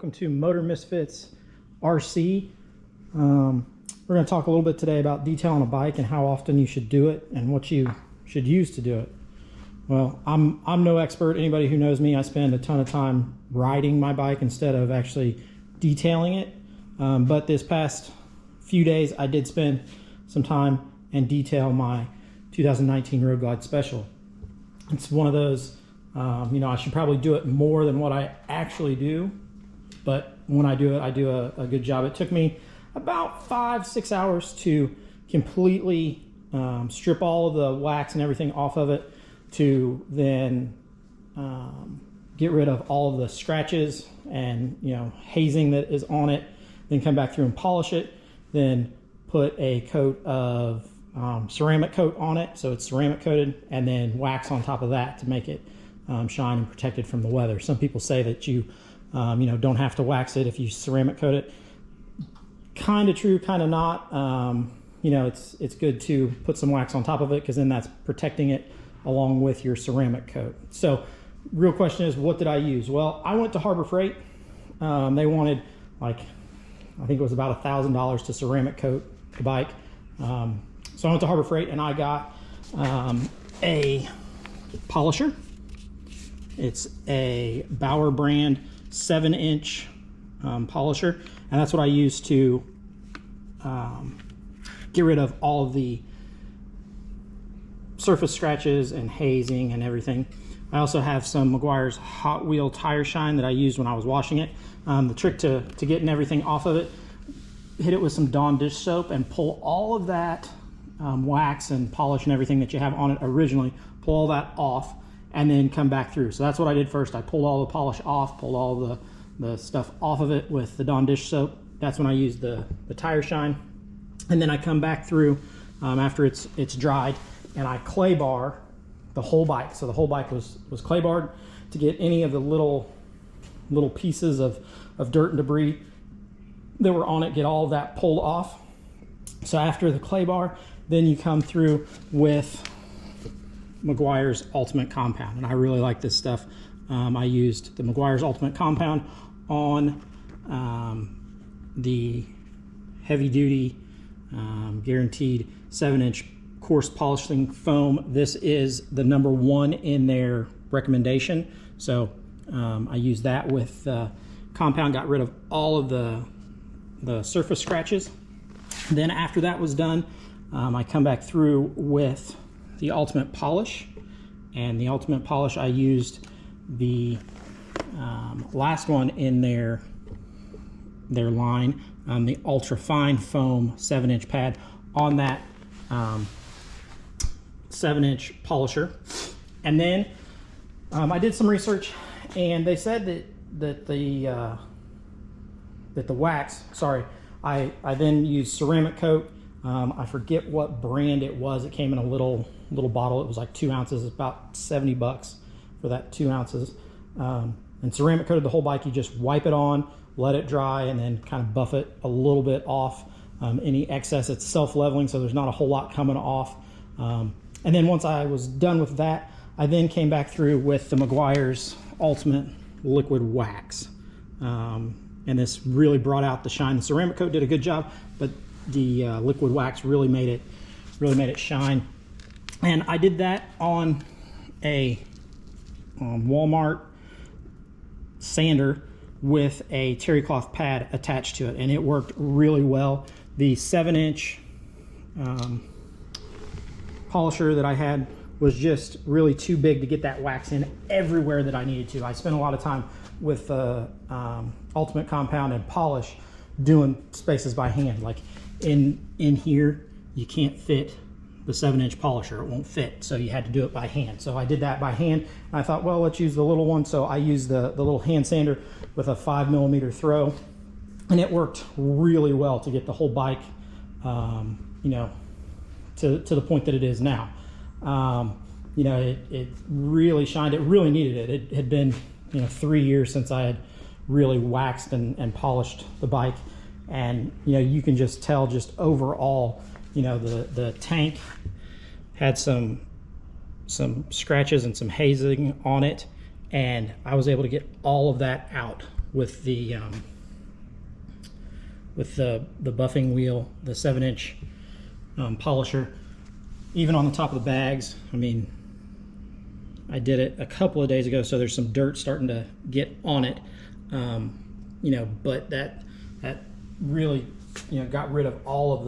welcome to Motor Misfits RC. We're going to talk a little bit today about detailing a bike and how often you should do it and what you should use to do it. Well, I'm no expert. Anybody who knows me, I spend a ton of time riding my bike instead of actually detailing it. But this past few days, I did spend some time and detail my 2019 Road Glide Special. It's one of those, I should probably do it more than what I actually do, but when I do it, I do a good job. It took me about 5-6 hours to completely strip all of the wax and everything off of it, to then get rid of all of the scratches and hazing that is on it, then come back through and polish it, then put a coat of ceramic coat on it so it's ceramic coated, and then wax on top of that to make it shine and protect it from the weather. Some people say that you don't have to wax it if you ceramic coat it. Kind of true, kind of not. It's good to put some wax on top of it because then that's protecting it along with your ceramic coat. So real question is, what did I use? Well, I went to Harbor Freight. They wanted, I think it was about $1,000 to ceramic coat the bike. So I went to Harbor Freight and I got a polisher. It's a Bauer brand 7-inch polisher, and that's what I use to get rid of all of the surface scratches and hazing and everything. I also have some Meguiar's Hot Wheel tire shine that I used when I was washing it. The trick to getting everything off of it, hit it with some Dawn dish soap and pull all of that wax and polish and everything that you have on it originally, pull all that off, and then come back through. So that's what I did first. I pulled all the polish off, pulled all the stuff off of it with the Dawn dish soap. That's when I used the tire shine. And then I come back through after it's dried, and I clay bar the whole bike. So the whole bike was clay barred to get any of the little pieces of dirt and debris that were on it, get all of that pulled off. So after the clay bar, then you come through with Meguiar's Ultimate Compound, and I really like this stuff. I used the Meguiar's Ultimate Compound on the heavy duty guaranteed 7-inch coarse polishing foam. This is the #1 in their recommendation. So I used that with compound, got rid of all of the surface scratches. Then after that was done, I come back through with the Ultimate Polish, and the Ultimate Polish, I used the last one in their line, the Ultra Fine Foam 7-inch pad on that 7-inch polisher. And then I did some research, and they said that the wax, I then used ceramic coat. I forget what brand it was. It came in a little bottle. It was like 2 ounces. It's about $70 for that 2 ounces. And ceramic coated the whole bike. You just wipe it on, let it dry, and then kind of buff it a little bit off any excess. It's self-leveling, so there's not a whole lot coming off. And then once I was done with that, I then came back through with the Meguiar's Ultimate Liquid Wax. And this really brought out the shine. The ceramic coat did a good job, but the liquid wax really made it shine. And I did that on a Walmart sander with a terry cloth pad attached to it, and it worked really well. The 7-inch polisher that I had was just really too big to get that wax in everywhere that I needed to. I spent a lot of time with Ultimate Compound and polish doing spaces by hand. Like in here, you can't fit the 7-inch polisher. It won't fit, so you had to do it by hand. So I did that by hand. I thought, well, let's use the little one. So I used the little hand sander with a 5mm throw, and it worked really well to get the whole bike, to the point that it is now. It really shined. It really needed it. It had been 3 years since I had really waxed and polished the bike, and you can just tell just overall, the tank had some scratches and some hazing on it, and I was able to get all of that out with the buffing wheel, the 7-inch polisher, even on the top of the bags. I mean, I did it a couple of days ago, so there's some dirt starting to get on it, you know, but that really, you know, got rid of all of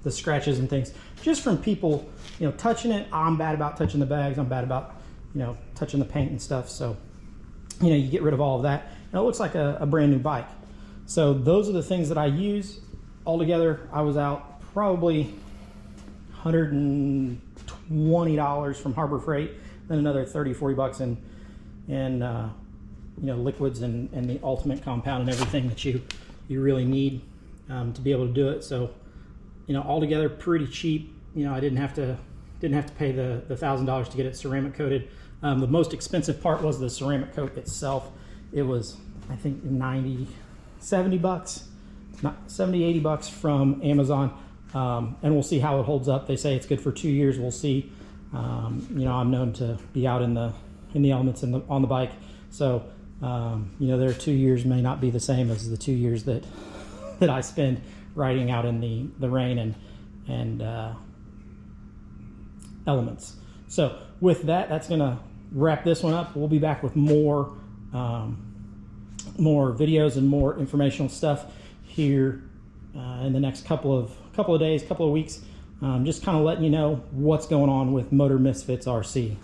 the scratches and things just from people, you know, touching it. I'm bad about touching the bags. I'm bad about, you know, touching the paint and stuff. So, you know, you get rid of all of that, and it looks like a brand new bike. So those are the things that I use. Altogether, I was out probably $120 from Harbor Freight, then another 30-40 bucks in you know, liquids and the ultimate compound and everything that you really need to be able to do it. So, you know, altogether pretty cheap. You know, I didn't have to pay the $1,000 to get it ceramic coated. The most expensive part was the ceramic coat itself. It was, I think, 70 bucks, not 70, 80 bucks from Amazon. And we'll see how it holds up. They say it's good for 2 years. We'll see. You know, I'm known to be out in the elements on the bike. So, you know, their 2 years may not be the same as the 2 years that I spend riding out in the rain and elements. So with that, that's gonna wrap this one up. We'll be back with more videos and more informational stuff here in the next couple of days, couple of weeks. Just kind of letting you know what's going on with Motor Misfits RC.